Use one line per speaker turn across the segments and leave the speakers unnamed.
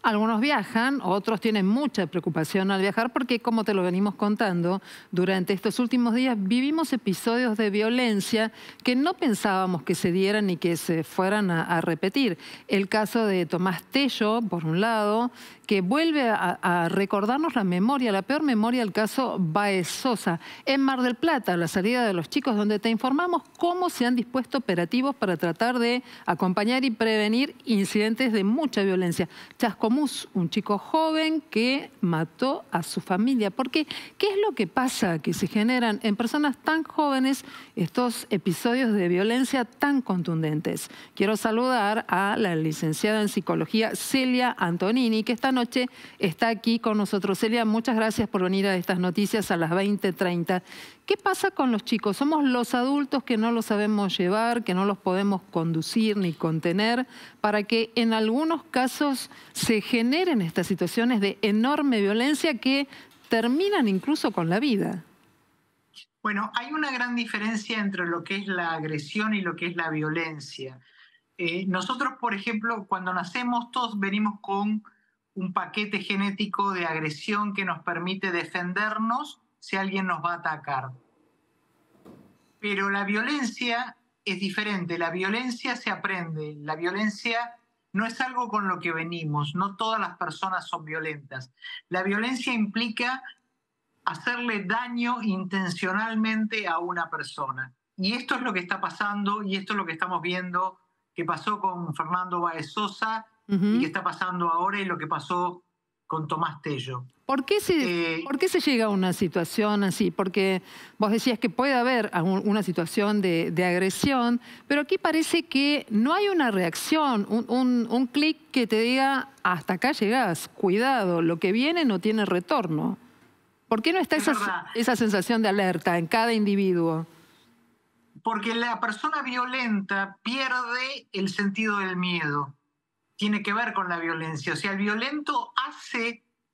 Algunos viajan, otros tienen mucha preocupación al viajar porque, como te lo venimos contando, durante estos últimos días vivimos episodios de violencia que no pensábamos que se dieran ni que se fueran a repetir. El caso de Tomás Tello, por un lado, que vuelve a recordarnos la memoria, la peor memoria del caso Baez Sosa. En Mar del Plata, la salida de los chicos, donde te informamos cómo se han dispuesto operativos para tratar de acompañar y prevenir incidentes de mucha violencia. Chascomús, un chico joven que mató a su familia. Porque, ¿qué es lo que pasa? Que se generan en personas tan jóvenes estos episodios de violencia tan contundentes. Quiero saludar a la licenciada en psicología Celia Antonini, que esta noche está aquí con nosotros. Celia, muchas gracias por venir a estas noticias a las 20:30. ¿Qué pasa con los chicos? ¿Somos los adultos que no los sabemos llevar, que no los podemos conducir ni contener, para que en algunos casos se generen estas situaciones de enorme violencia que terminan incluso con la vida?
Bueno, hay una gran diferencia entre lo que es la agresión y lo que es la violencia. Nosotros, por ejemplo, cuando nacemos, todos venimos con un paquete genético de agresión que nos permite defendernos si alguien nos va a atacar. Pero la violencia es diferente, la violencia se aprende, la violencia no es algo con lo que venimos, no todas las personas son violentas. La violencia implica hacerle daño intencionalmente a una persona. Y esto es lo que está pasando y esto es lo que estamos viendo que pasó con Fernando Baez Sosa y que está pasando ahora y lo que pasó con Tomás Tello.
¿Por qué se llega a una situación así? Porque vos decías que puede haber una situación de agresión, pero aquí parece que no hay una reacción, un clic que te diga hasta acá llegás, cuidado, lo que viene no tiene retorno. ¿Por qué no está esa sensación de alerta en cada individuo?
Porque la persona violenta pierde el sentido del miedo. Tiene que ver con la violencia. O sea, el violento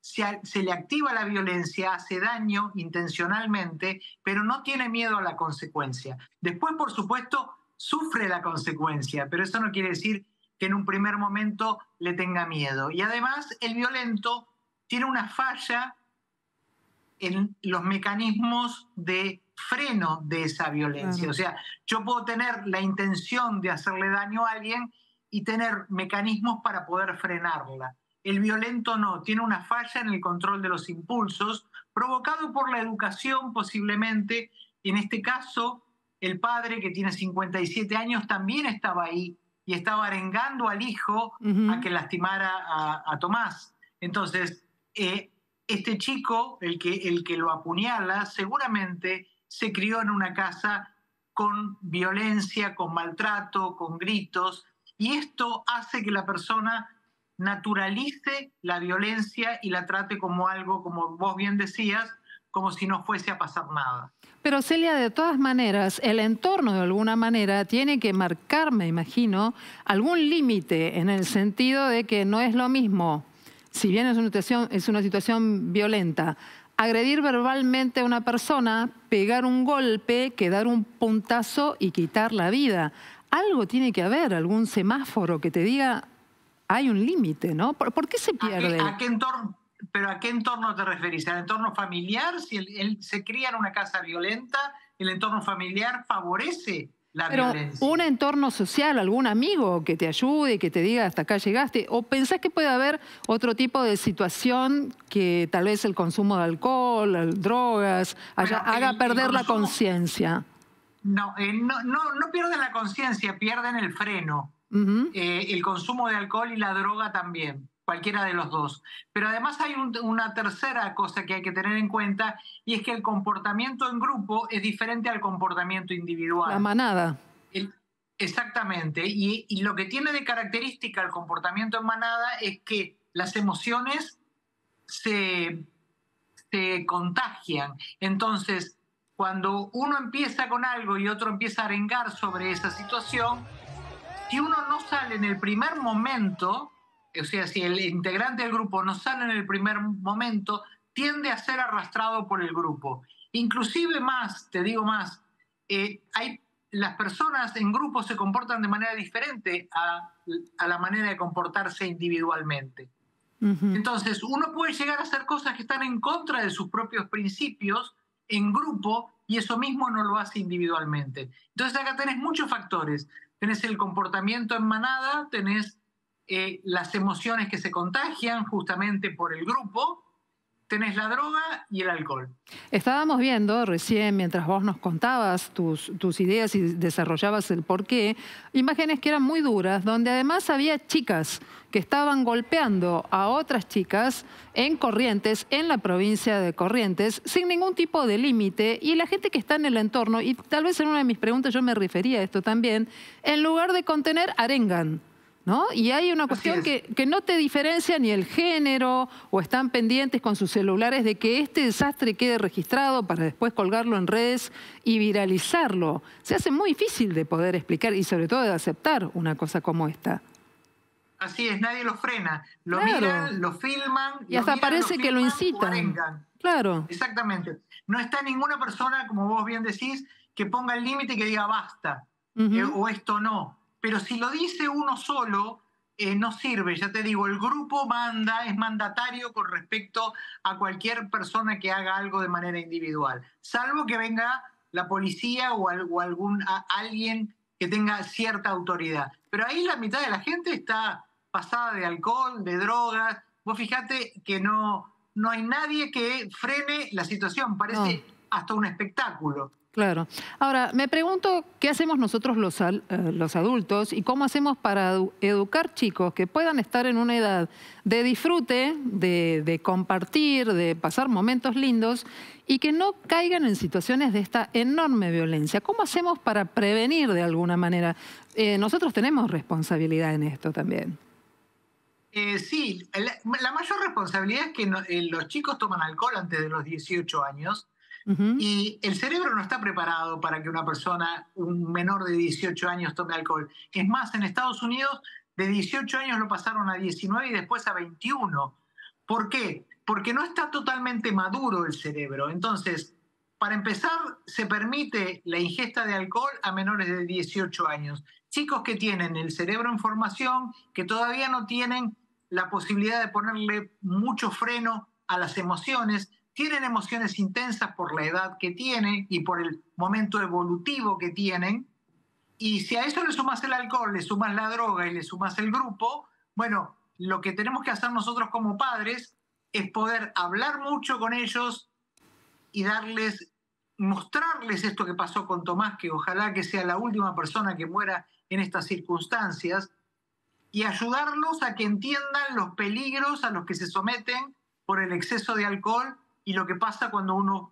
se le activa la violencia, hace daño intencionalmente, pero no tiene miedo a la consecuencia. Después, por supuesto, sufre la consecuencia, pero eso no quiere decir que en un primer momento le tenga miedo. Y además, el violento tiene una falla en los mecanismos de freno de esa violencia.
Claro.
O sea, yo puedo tener la intención de hacerle daño a alguien y tener mecanismos para poder frenarla. El violento no, tiene una falla en el control de los impulsos, provocado por la educación posiblemente. En este caso, el padre, que tiene 57 años, también estaba ahí y estaba arengando al hijo a que lastimara a Tomás. Entonces, este chico, el que lo apuñala, seguramente se crió en una casa con violencia, con maltrato, con gritos, y esto hace que la persona naturalice la violencia y la trate como algo, como vos bien decías, como si no fuese a pasar nada.
Pero Celia, de todas maneras, el entorno de alguna manera tiene que marcar, me imagino, algún límite en el sentido de que no es lo mismo, si bien es una situación violenta, agredir verbalmente a una persona, pegar un golpe, que dar un puntazo y quitar la vida. Algo tiene que haber, algún semáforo que te diga, hay un límite, ¿no? ¿Por qué se pierde?
¿Pero a qué entorno te referís? ¿Al entorno familiar? Si él se cría en una casa violenta, ¿el entorno familiar favorece la violencia?
Un entorno social, algún amigo que te ayude, que te diga hasta acá llegaste, o pensás que puede haber otro tipo de situación que tal vez el consumo de alcohol, drogas, haga perder la conciencia.
No pierden la conciencia, pierden el freno. El consumo de alcohol y la droga también, cualquiera de los dos. Pero además hay una tercera cosa que hay que tener en cuenta, y es que el comportamiento en grupo es diferente al comportamiento individual.
La manada.
Exactamente. Y lo que tiene de característica el comportamiento en manada es que las emociones se contagian. Entonces, cuando uno empieza con algo y otro empieza a arengar sobre esa situación, si uno no sale en el primer momento, o sea, si el integrante del grupo no sale en el primer momento, tiende a ser arrastrado por el grupo. Inclusive más, te digo más, las personas en grupo se comportan de manera diferente a la manera de comportarse individualmente. Entonces, uno puede llegar a hacer cosas que están en contra de sus propios principios en grupo y eso mismo no lo hace individualmente. Entonces acá tenés muchos factores. Tenés el comportamiento en manada, tenés las emociones que se contagian justamente por el grupo, tenés la droga y el alcohol.
Estábamos viendo recién, mientras vos nos contabas tus ideas y desarrollabas el porqué, imágenes que eran muy duras, donde además había chicas que estaban golpeando a otras chicas en Corrientes, en la provincia de Corrientes, sin ningún tipo de límite, y la gente que está en el entorno, y tal vez en una de mis preguntas yo me refería a esto también, en lugar de contener, arengan, ¿no? Y hay una cuestión que no te diferencia ni el género, o están pendientes con sus celulares de que este desastre quede registrado para después colgarlo en redes y viralizarlo. Se hace muy difícil de poder explicar y sobre todo de aceptar una cosa como esta.
Así es, nadie lo frena. Lo miran, lo filman.
Y hasta parece que lo incitan. Claro.
Exactamente. No está ninguna persona, como vos bien decís, que ponga el límite y que diga basta, o esto no. Pero si lo dice uno solo, no sirve. Ya te digo, el grupo manda, es mandatario con respecto a cualquier persona que haga algo de manera individual. Salvo que venga la policía o alguien que tenga cierta autoridad. Pero ahí la mitad de la gente está pasada de alcohol, de drogas. Vos fijate que no hay nadie que frene la situación. Parece hasta un espectáculo.
Claro. Ahora, me pregunto qué hacemos nosotros los adultos y cómo hacemos para educar chicos que puedan estar en una edad de disfrute, de compartir, de pasar momentos lindos y que no caigan en situaciones de esta enorme violencia. ¿Cómo hacemos para prevenir de alguna manera? Nosotros tenemos responsabilidad en esto también.
Sí, la mayor responsabilidad es que los chicos toman alcohol antes de los 18 años. Y el cerebro no está preparado para que una persona, un menor de 18 años, tome alcohol. Es más, en Estados Unidos de 18 años lo pasaron a 19 y después a 21. ¿Por qué? Porque no está totalmente maduro el cerebro. Entonces, para empezar, se permite la ingesta de alcohol a menores de 18 años. Chicos que tienen el cerebro en formación, que todavía no tienen la posibilidad de ponerle mucho freno a las emociones, tienen emociones intensas por la edad que tienen y por el momento evolutivo que tienen, y si a eso le sumas el alcohol, le sumas la droga y le sumas el grupo, bueno, lo que tenemos que hacer nosotros como padres es poder hablar mucho con ellos y mostrarles esto que pasó con Tomás, que ojalá que sea la última persona que muera en estas circunstancias, y ayudarlos a que entiendan los peligros a los que se someten por el exceso de alcohol y lo que pasa cuando uno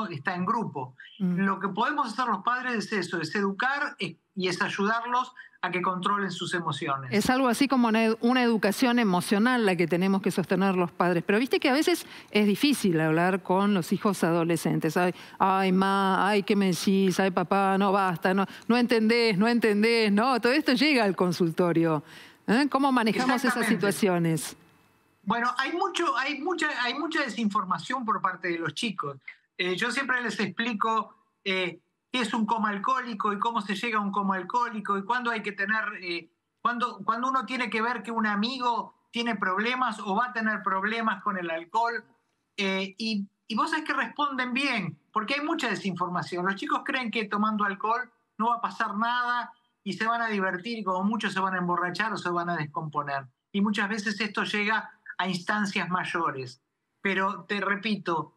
está en grupo. Lo que podemos hacer los padres es eso, es educar y es ayudarlos a que controlen sus emociones.
Es algo así como una educación emocional la que tenemos que sostener los padres. Pero viste que a veces es difícil hablar con los hijos adolescentes. Ay, ma, ay, ¿qué me decís? Ay, papá, no, basta, no entendés, no. Todo esto llega al consultorio. ¿Cómo manejamos esas situaciones?
Bueno, hay mucha desinformación por parte de los chicos. Yo siempre les explico qué es un coma alcohólico y cómo se llega a un coma alcohólico y cuándo hay que tener, cuando uno tiene que ver que un amigo tiene problemas o va a tener problemas con el alcohol. Y vos sabés que responden bien, porque hay mucha desinformación. Los chicos creen que tomando alcohol no va a pasar nada y se van a divertir y como muchos se van a emborrachar o se van a descomponer. Y muchas veces esto llega a instancias mayores. Pero te repito,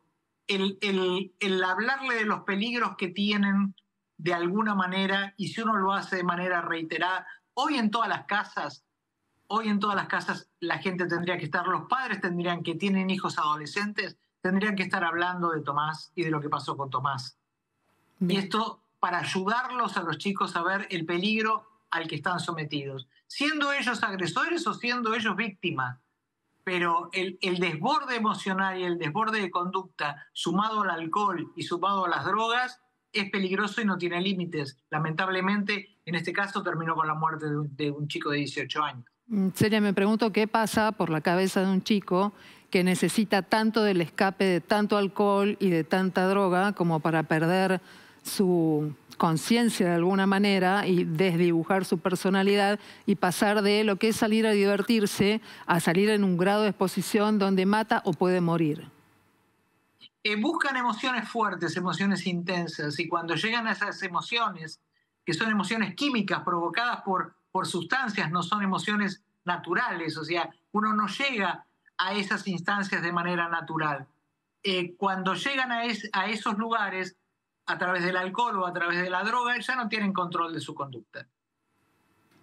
el hablarle de los peligros que tienen de alguna manera, y si uno lo hace de manera reiterada, hoy en todas las casas la gente tendría que estar, los padres que tienen hijos adolescentes, tendrían que estar hablando de Tomás y de lo que pasó con Tomás. Bien. Y esto para ayudarlos a los chicos a ver el peligro al que están sometidos, siendo ellos agresores o siendo ellos víctimas. Pero el desborde emocional y el desborde de conducta sumado al alcohol y sumado a las drogas es peligroso y no tiene límites. Lamentablemente, en este caso terminó con la muerte de un chico de 18 años.
Celia, me pregunto qué pasa por la cabeza de un chico que necesita tanto del escape de tanto alcohol y de tanta droga como para perder su conciencia de alguna manera y desdibujar su personalidad y pasar de lo que es salir a divertirse a salir en un grado de exposición donde mata o puede morir.
Buscan emociones fuertes, emociones intensas, y cuando llegan a esas emociones, que son emociones químicas provocadas por sustancias, no son emociones naturales, o sea, uno no llega a esas instancias de manera natural. Cuando llegan a esos lugares, a través del alcohol o a través de la droga, ya no tienen control de su conducta.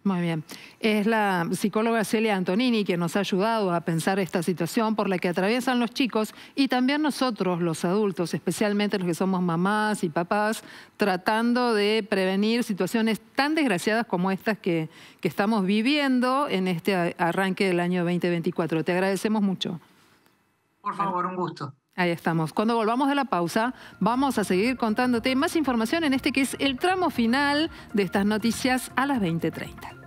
Muy bien. Es la psicóloga Celia Antonini quien nos ha ayudado a pensar esta situación por la que atraviesan los chicos y también nosotros, los adultos, especialmente los que somos mamás y papás, tratando de prevenir situaciones tan desgraciadas como estas que estamos viviendo en este arranque del año 2024. Te agradecemos mucho.
Por favor, un gusto.
Ahí estamos. Cuando volvamos de la pausa, vamos a seguir contándote más información en este que es el tramo final de estas noticias a las 20:30.